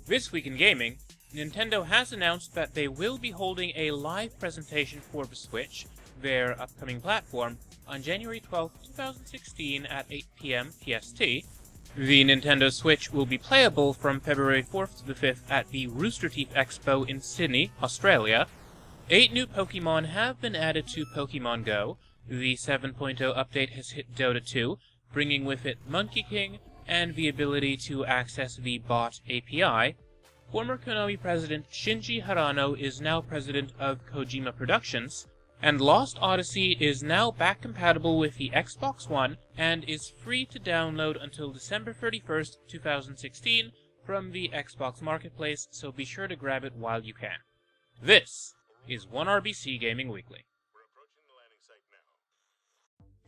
This week in gaming, Nintendo has announced that they will be holding a live presentation for the Switch, their upcoming platform, on January 12, 2016 at 8 p.m. PST. The Nintendo Switch will be playable from February 4th to the 5th at the Rooster Teeth Expo in Sydney, Australia. 8 new Pokemon have been added to Pokemon Go. The 7.0 update has hit Dota 2, bringing with it Monkey King and the ability to access the bot API. Former Konami president Shinji Harano is now president of Kojima Productions, and Lost Odyssey is now back compatible with the Xbox One and is free to download until December 31st, 2016 from the Xbox Marketplace, so be sure to grab it while you can. This is 1RBC Gaming Weekly.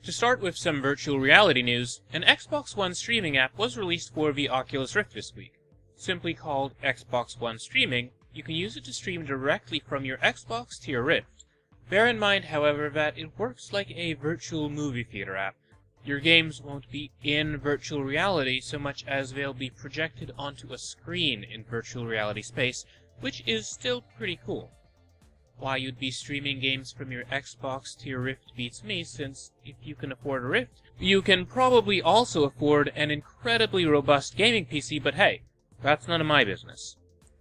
To start with some virtual reality news, an Xbox One streaming app was released for the Oculus Rift this week. Simply called Xbox One Streaming, you can use it to stream directly from your Xbox to your Rift. Bear in mind, however, that it works like a virtual movie theater app. Your games won't be in virtual reality so much as they'll be projected onto a screen in virtual reality space, which is still pretty cool. Why you'd be streaming games from your Xbox to your Rift beats me, since if you can afford a Rift, you can probably also afford an incredibly robust gaming PC, but hey, that's none of my business.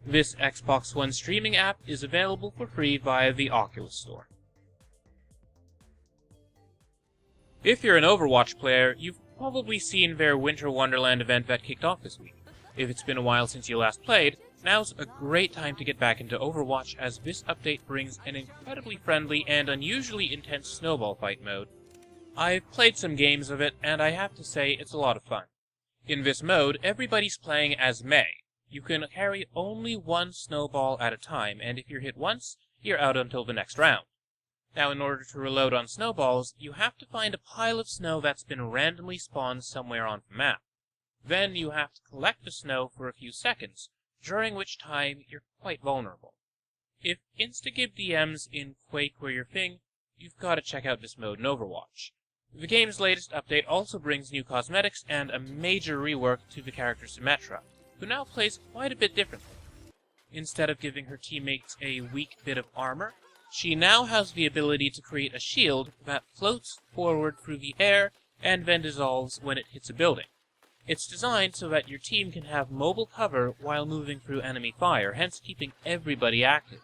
This Xbox One streaming app is available for free via the Oculus Store. If you're an Overwatch player, you've probably seen their Winter Wonderland event that kicked off this week. If it's been a while since you last played, now's a great time to get back into Overwatch, as this update brings an incredibly friendly and unusually intense snowball fight mode. I've played some games of it, and I have to say it's a lot of fun. In this mode, everybody's playing as Mei. You can carry only one snowball at a time, and if you're hit once, you're out until the next round. Now, in order to reload on snowballs, you have to find a pile of snow that's been randomly spawned somewhere on the map. Then you have to collect the snow for a few seconds, during which time you're quite vulnerable. If Instagib DMs in Quake were your thing, you've got to check out this mode in Overwatch. The game's latest update also brings new cosmetics and a major rework to the character Symmetra, who now plays quite a bit differently. Instead of giving her teammates a weak bit of armor, she now has the ability to create a shield that floats forward through the air and then dissolves when it hits a building. It's designed so that your team can have mobile cover while moving through enemy fire, hence keeping everybody active.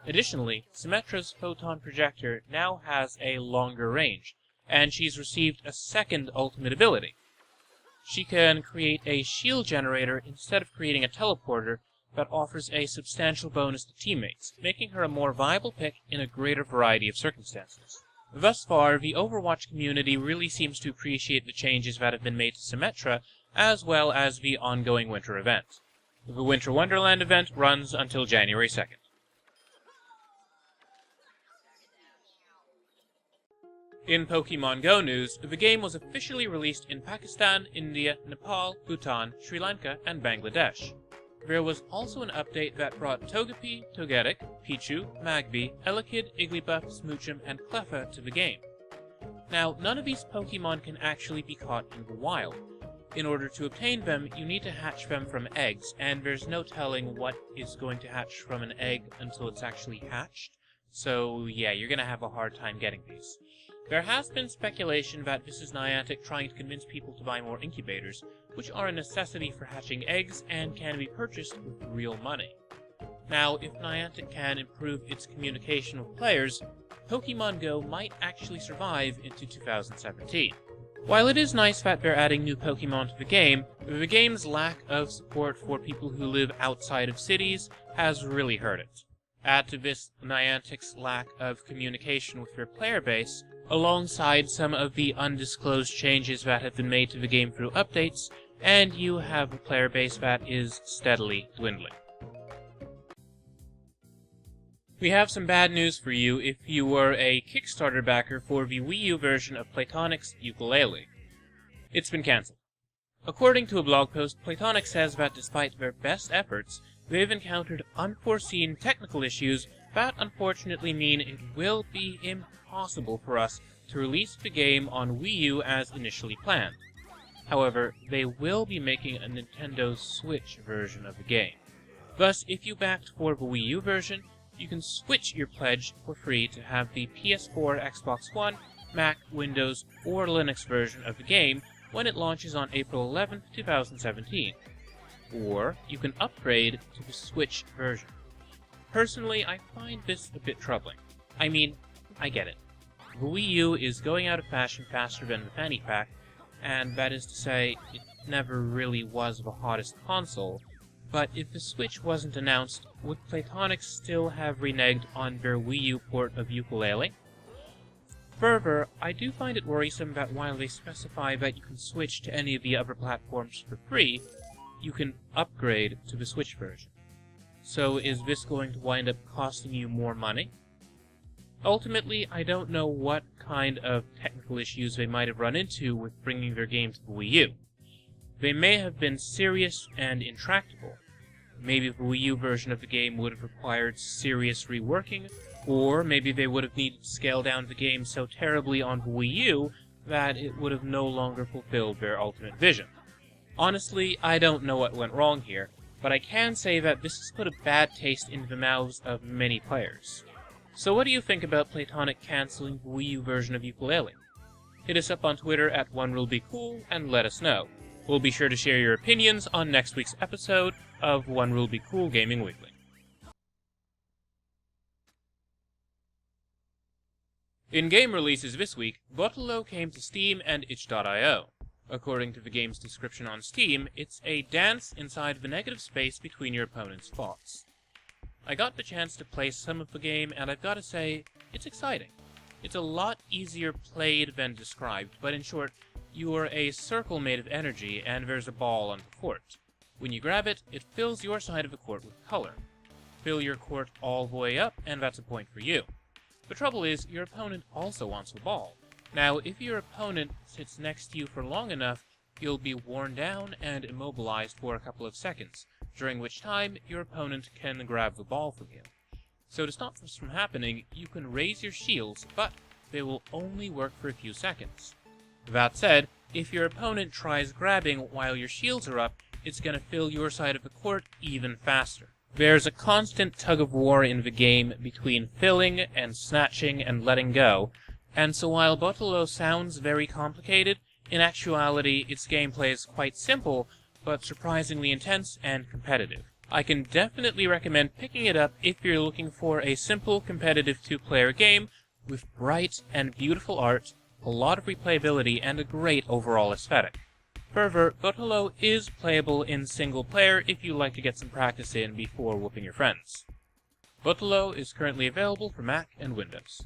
Additionally, Symmetra's photon projector now has a longer range, and she's received a second ultimate ability. She can create a shield generator instead of creating a teleporter that offers a substantial bonus to teammates, making her a more viable pick in a greater variety of circumstances. Thus far, the Overwatch community really seems to appreciate the changes that have been made to Symmetra, as well as the ongoing winter event. The Winter Wonderland event runs until January 2nd. In Pokemon Go news, the game was officially released in Pakistan, India, Nepal, Bhutan, Sri Lanka, and Bangladesh. There was also an update that brought Togepi, Togetic, Pichu, Magby, Elekid, Igglybuff, Smoochum, and Cleffa to the game. Now, none of these Pokemon can actually be caught in the wild. In order to obtain them, you need to hatch them from eggs, and there's no telling what is going to hatch from an egg until it's actually hatched. So yeah, you're gonna have a hard time getting these. There has been speculation that this is Niantic trying to convince people to buy more incubators, which are a necessity for hatching eggs and can be purchased with real money. Now, if Niantic can improve its communication with players, Pokemon Go might actually survive into 2017. While it is nice that they're adding new Pokemon to the game's lack of support for people who live outside of cities has really hurt it. Add to this Niantic's lack of communication with their player base, alongside some of the undisclosed changes that have been made to the game through updates, and you have a player base that is steadily dwindling. We have some bad news for you if you were a Kickstarter backer for the Wii U version of Playtonic's Yooka-Laylee. It's been cancelled. According to a blog post, Playtonic says that despite their best efforts, they've encountered unforeseen technical issues that unfortunately mean it will be impossible for us to release the game on Wii U as initially planned. However, they will be making a Nintendo Switch version of the game. Thus, if you backed for the Wii U version, you can switch your pledge for free to have the PS4, Xbox One, Mac, Windows, or Linux version of the game when it launches on April 11, 2017. Or you can upgrade to the Switch version. Personally, I find this a bit troubling. I mean, I get it. The Wii U is going out of fashion faster than the fanny pack, and that is to say, it never really was the hottest console, but if the Switch wasn't announced, would Playtonic still have reneged on their Wii U port of Yooka-Laylee? Further, I do find it worrisome that while they specify that you can switch to any of the other platforms for free, you can upgrade to the Switch version. So is this going to wind up costing you more money? Ultimately, I don't know what kind of technical issues they might have run into with bringing their game to the Wii U. They may have been serious and intractable. Maybe the Wii U version of the game would have required serious reworking, or maybe they would have needed to scale down the game so terribly on the Wii U that it would have no longer fulfilled their ultimate vision. Honestly, I don't know what went wrong here, but I can say that this has put a bad taste into the mouths of many players. So what do you think about Playtonic cancelling the Wii U version of Yooka-Laylee? Hit us up on Twitter at OneRuleBeCool and let us know. We'll be sure to share your opinions on next week's episode of One Rule Be Cool Gaming Weekly. In game releases this week, Botolo came to Steam and itch.io. According to the game's description on Steam, it's a dance inside the negative space between your opponent's thoughts. I got the chance to play some of the game, and I've got to say, it's exciting. It's a lot easier played than described, but in short, you are a circle made of energy, and there's a ball on the court. When you grab it, it fills your side of the court with color. Fill your court all the way up, and that's a point for you. The trouble is, your opponent also wants the ball. Now, if your opponent sits next to you for long enough, you'll be worn down and immobilized for a couple of seconds, during which time your opponent can grab the ball from you. So to stop this from happening, you can raise your shields, but they will only work for a few seconds. That said, if your opponent tries grabbing while your shields are up, it's going to fill your side of the court even faster. There's a constant tug-of-war in the game between filling and snatching and letting go, and so while Botolo sounds very complicated, in actuality its gameplay is quite simple, but surprisingly intense and competitive. I can definitely recommend picking it up if you're looking for a simple competitive two-player game with bright and beautiful art, a lot of replayability, and a great overall aesthetic. Further, Botolo is playable in single player if you like to get some practice in before whooping your friends. Botolo is currently available for Mac and Windows.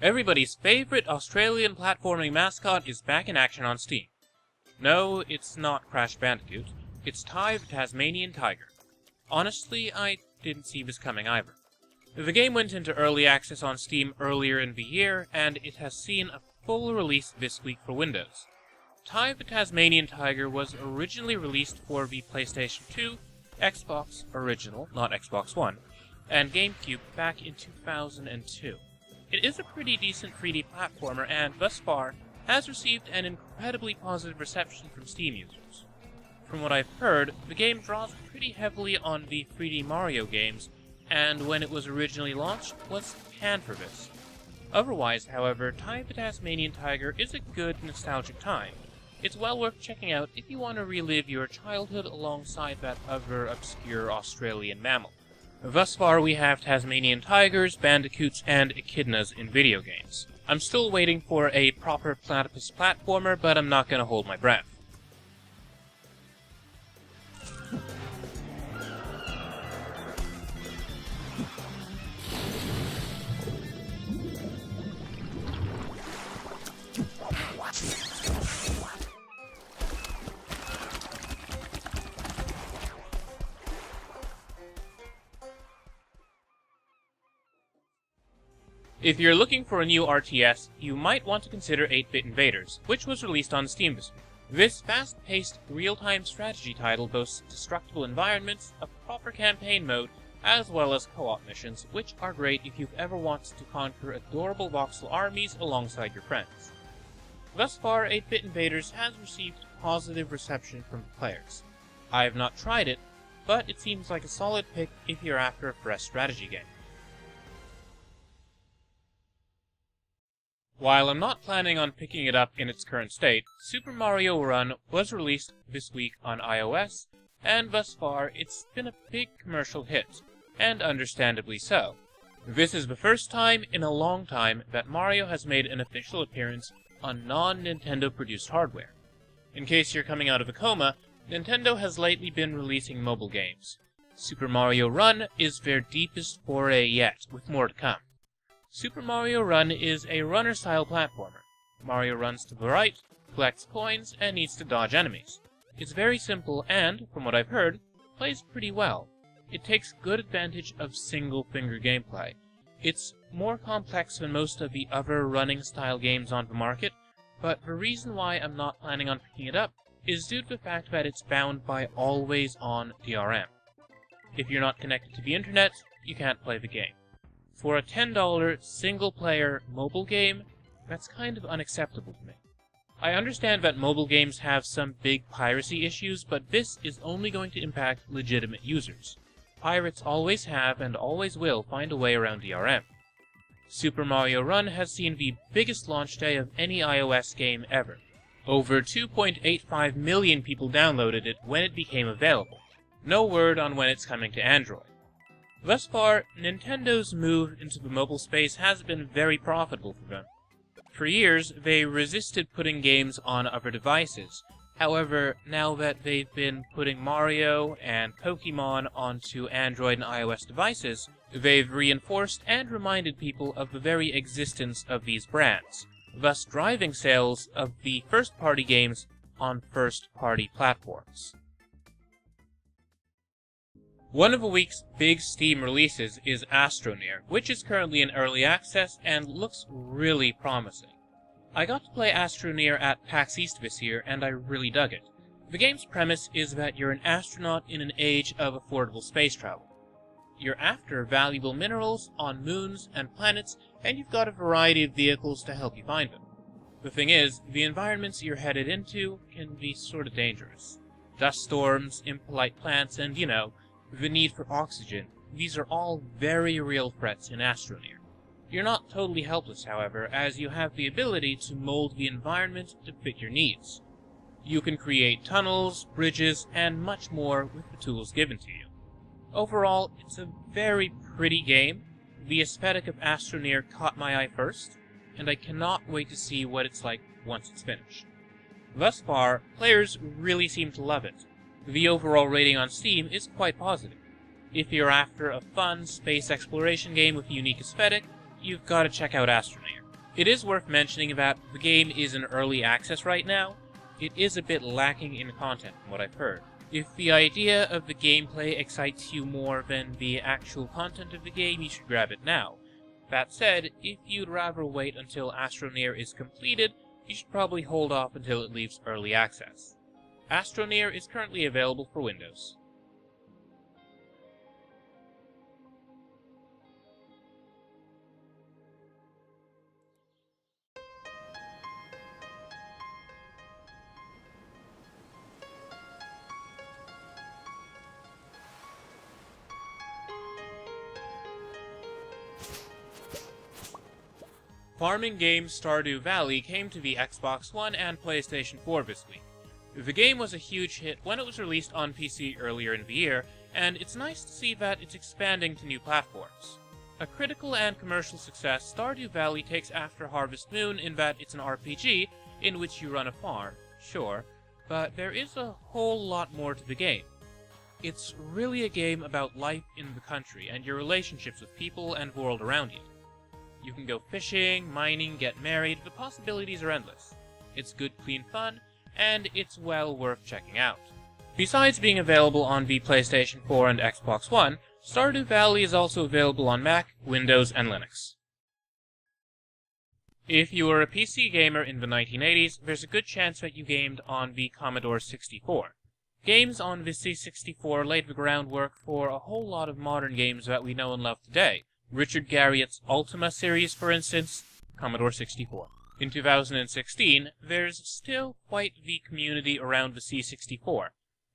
Everybody's favorite Australian platforming mascot is back in action on Steam. No, it's not Crash Bandicoot. It's Ty the Tasmanian Tiger. Honestly, I didn't see this coming either. The game went into early access on Steam earlier in the year, and it has seen a full release this week for Windows. Ty the Tasmanian Tiger was originally released for the PlayStation 2, Xbox Original, not Xbox One, and GameCube back in 2002. It is a pretty decent 3D platformer and, thus far, has received an incredibly positive reception from Steam users. From what I've heard, the game draws pretty heavily on the 3D Mario games, and when it was originally launched, was panned for this. Otherwise, however, Ty the Tasmanian Tiger is a good nostalgic time, It's well worth checking out if you want to relive your childhood alongside that other obscure Australian mammal. Thus far we have Tasmanian tigers, bandicoots, and echidnas in video games. I'm still waiting for a proper platypus platformer, but I'm not gonna hold my breath. If you're looking for a new RTS, you might want to consider 8-Bit Invaders, which was released on Steam this week. This fast-paced, real-time strategy title boasts destructible environments, a proper campaign mode, as well as co-op missions, which are great if you've ever wanted to conquer adorable voxel armies alongside your friends. Thus far, 8-Bit Invaders has received positive reception from players. I have not tried it, but it seems like a solid pick if you're after a fresh strategy game. While I'm not planning on picking it up in its current state, Super Mario Run was released this week on iOS, and thus far it's been a big commercial hit, and understandably so. This is the first time in a long time that Mario has made an official appearance on non-Nintendo produced hardware. In case you're coming out of a coma, Nintendo has lately been releasing mobile games. Super Mario Run is their deepest foray yet, with more to come. Super Mario Run is a runner-style platformer. Mario runs to the right, collects coins, and needs to dodge enemies. It's very simple and, from what I've heard, plays pretty well. It takes good advantage of single-finger gameplay. It's more complex than most of the other running-style games on the market, but the reason why I'm not planning on picking it up is due to the fact that it's bound by always-on DRM. If you're not connected to the internet, you can't play the game. For a $10 single-player mobile game, that's kind of unacceptable to me. I understand that mobile games have some big piracy issues, but this is only going to impact legitimate users. Pirates always have and always will find a way around DRM. Super Mario Run has seen the biggest launch day of any iOS game ever. Over 2.85 million people downloaded it when it became available. No word on when it's coming to Android. Thus far, Nintendo's move into the mobile space has been very profitable for them. For years, they resisted putting games on other devices. However, now that they've been putting Mario and Pokemon onto Android and iOS devices, they've reinforced and reminded people of the very existence of these brands, thus driving sales of the first-party games on first-party platforms. One of the week's big Steam releases is Astro Near, which is currently in early access and looks really promising. I got to play Astro Near at PAX East this year, and I really dug it. The game's premise is that you're an astronaut in an age of affordable space travel. You're after valuable minerals on moons and planets, and you've got a variety of vehicles to help you find them. The thing is, the environments you're headed into can be sort of dangerous. Dust storms, impolite plants, and, the need for oxygen. These are all very real threats in Astro Near. You're not totally helpless, however, as you have the ability to mold the environment to fit your needs. You can create tunnels, bridges, and much more with the tools given to you. Overall, it's a very pretty game. The aesthetic of Astro Near caught my eye first, and I cannot wait to see what it's like once it's finished. Thus far, players really seem to love it. The overall rating on Steam is quite positive. If you're after a fun space exploration game with a unique aesthetic, you've got to check out Astro Near. It is worth mentioning that the game is in early access right now. It is a bit lacking in content from what I've heard. If the idea of the gameplay excites you more than the actual content of the game, you should grab it now. That said, if you'd rather wait until Astro Near is completed, you should probably hold off until it leaves early access. Astro Near is currently available for Windows. farming game Stardew Valley came to the Xbox One and PlayStation 4 this week. The game was a huge hit when it was released on PC earlier in the year, and it's nice to see that it's expanding to new platforms. A critical and commercial success, Stardew Valley takes after Harvest Moon in that it's an RPG in which you run a farm, sure, but there is a whole lot more to the game. It's really a game about life in the country and your relationships with people and the world around you. You can go fishing, mining, get married, the possibilities are endless. It's good, clean fun, and it's well worth checking out. Besides being available on the PlayStation 4 and Xbox One, Stardew Valley is also available on Mac, Windows, and Linux. If you were a PC gamer in the 1980s, there's a good chance that you gamed on the Commodore 64. Games on the C64 laid the groundwork for a whole lot of modern games that we know and love today. Richard Garriott's Ultima series, for instance, Commodore 64. In 2016, there's still quite the community around the C64.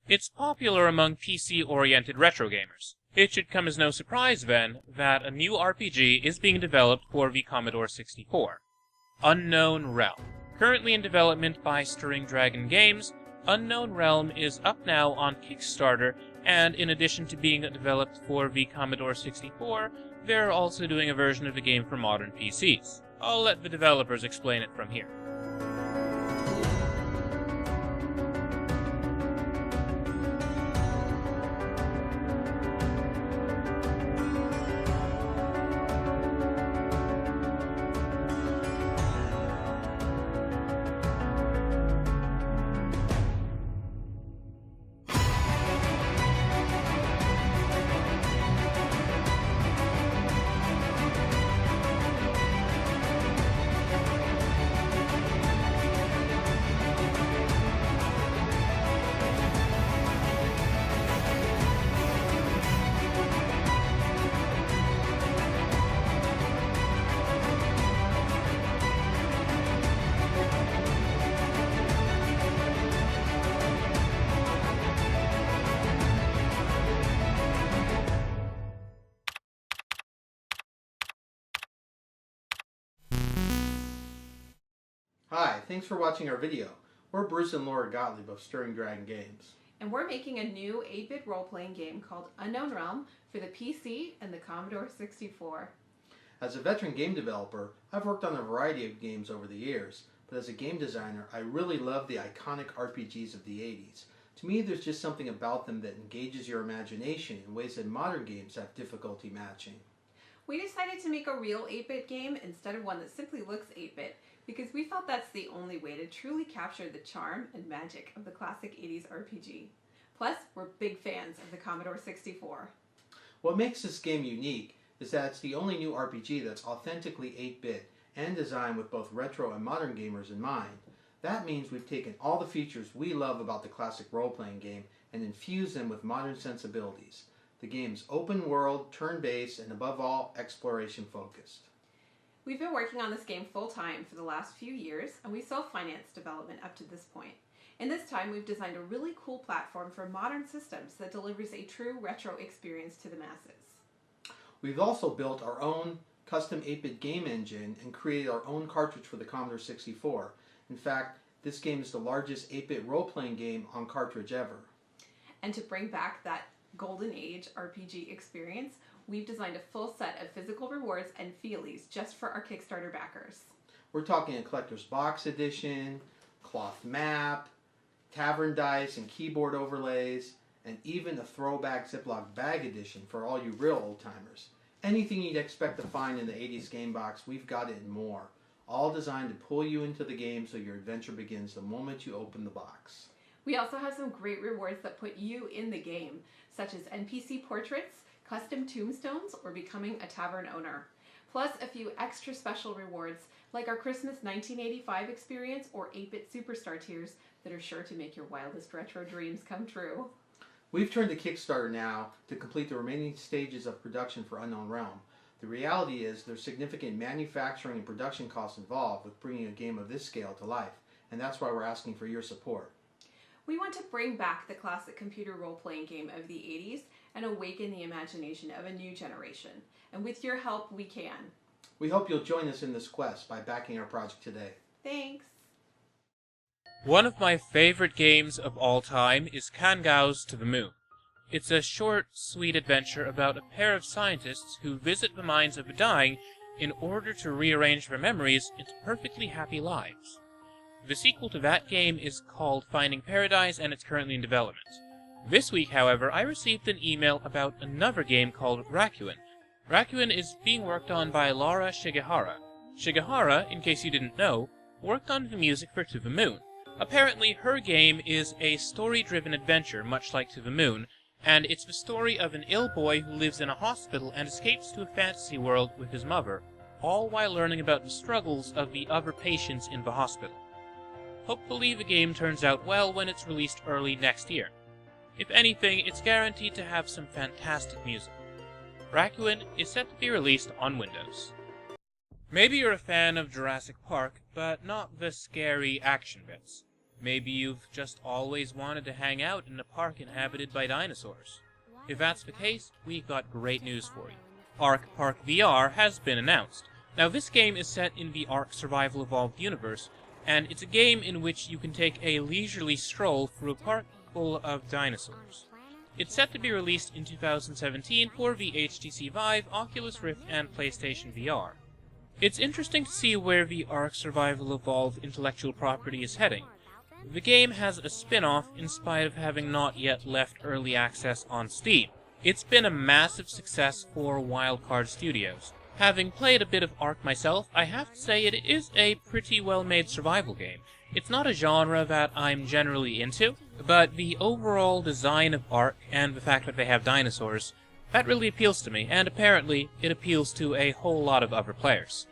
It's popular among PC-oriented retro gamers. It should come as no surprise, then, that a new RPG is being developed for the Commodore 64. Unknown Realm. Currently in development by Stirring Dragon Games, Unknown Realm is up now on Kickstarter, and in addition to being developed for the Commodore 64, they're also doing a version of the game for modern PCs. I'll let the developers explain it from here. Hi, thanks for watching our video. We're Bruce and Laura Gottlieb of Stirring Dragon Games. And we're making a new 8-bit role-playing game called Unknown Realm for the PC and the Commodore 64. As a veteran game developer, I've worked on a variety of games over the years, but as a game designer, I really love the iconic RPGs of the 80s. To me, there's just something about them that engages your imagination in ways that modern games have difficulty matching. We decided to make a real 8-bit game instead of one that simply looks 8-bit, because we felt that's the only way to truly capture the charm and magic of the classic 80s RPG. Plus, we're big fans of the Commodore 64. What makes this game unique is that it's the only new RPG that's authentically 8-bit and designed with both retro and modern gamers in mind. That means we've taken all the features we love about the classic role-playing game and infused them with modern sensibilities. The game's open world, turn-based, and above all, exploration-focused. We've been working on this game full-time for the last few years, and we self-financed development up to this point. In this time, we've designed a really cool platform for modern systems that delivers a true retro experience to the masses. We've also built our own custom 8-bit game engine and created our own cartridge for the Commodore 64. In fact, this game is the largest 8-bit role-playing game on cartridge ever. And to bring back that golden age RPG experience, we've designed a full set of physical rewards and feelies just for our Kickstarter backers. We're talking a collector's box edition, cloth map, tavern dice and keyboard overlays, and even a throwback Ziploc bag edition for all you real old-timers. Anything you'd expect to find in the 80s game box, we've got it and more. All designed to pull you into the game so your adventure begins the moment you open the box. We also have some great rewards that put you in the game, such as NPC portraits, custom tombstones, or becoming a tavern owner. Plus a few extra special rewards like our Christmas 1985 experience or 8-bit Superstar tiers that are sure to make your wildest retro dreams come true. We've turned to Kickstarter now to complete the remaining stages of production for Unknown Realm. The reality is there's significant manufacturing and production costs involved with bringing a game of this scale to life, and that's why we're asking for your support. We want to bring back the classic computer role-playing game of the 80s and awaken the imagination of a new generation. And with your help, we can. We hope you'll join us in this quest by backing our project today. Thanks. One of my favorite games of all time is Kangao's To the Moon. It's a short, sweet adventure about a pair of scientists who visit the minds of the dying in order to rearrange their memories into perfectly happy lives. The sequel to that game is called Finding Paradise, and it's currently in development. This week, however, I received an email about another game called RAK Kuen. RAK Kuen is being worked on by Laura Shigehara. Shigehara, in case you didn't know, worked on the music for To the Moon. Apparently, her game is a story-driven adventure, much like To the Moon, and it's the story of an ill boy who lives in a hospital and escapes to a fantasy world with his mother, all while learning about the struggles of the other patients in the hospital. Hopefully the game turns out well when it's released early next year. If anything, it's guaranteed to have some fantastic music. RAK Kuen is set to be released on Windows. Maybe you're a fan of Jurassic Park, but not the scary action bits. Maybe you've just always wanted to hang out in a park inhabited by dinosaurs. If that's the case, we've got great news for you. RAK Park VR has been announced. Now this game is set in the ARK Survival Evolved universe, and it's a game in which you can take a leisurely stroll through a park full of dinosaurs. It's set to be released in 2017 for the HTC Vive, Oculus Rift, and PlayStation VR. It's interesting to see where the ARK Survival Evolved intellectual property is heading. The game has a spin-off in spite of having not yet left early access on Steam. It's been a massive success for Wildcard Studios. Having played a bit of ARK myself, I have to say it is a pretty well-made survival game. It's not a genre that I'm generally into, but the overall design of ARK and the fact that they have dinosaurs, that really appeals to me, and apparently it appeals to a whole lot of other players.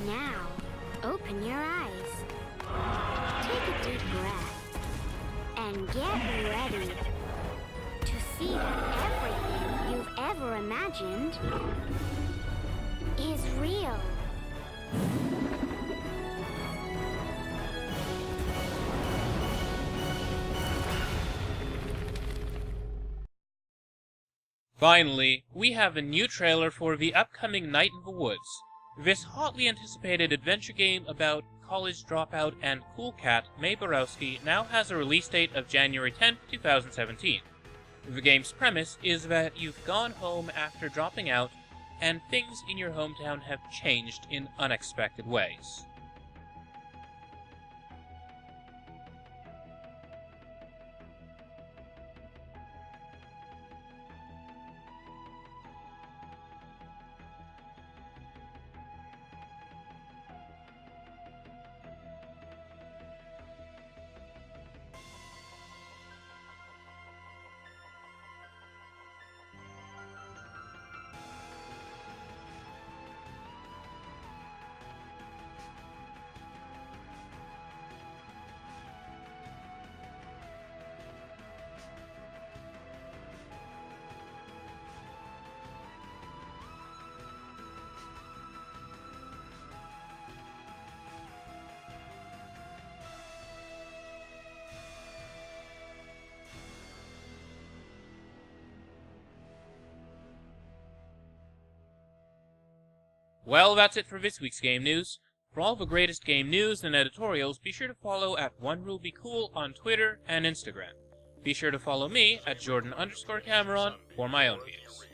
Now, open your eyes. Take a deep breath. And get ready to see that everything you've ever imagined is real. Finally, we have a new trailer for the upcoming Night in the Woods. This hotly anticipated adventure game about college dropout and cool cat Mae Borowski now has a release date of January 10, 2017. The game's premise is that you've gone home after dropping out, and things in your hometown have changed in unexpected ways. Well, that's it for this week's game news. For all the greatest game news and editorials, be sure to follow at OneRuleBeCool on Twitter and Instagram. Be sure to follow me at Jordan_Cameron for my own views.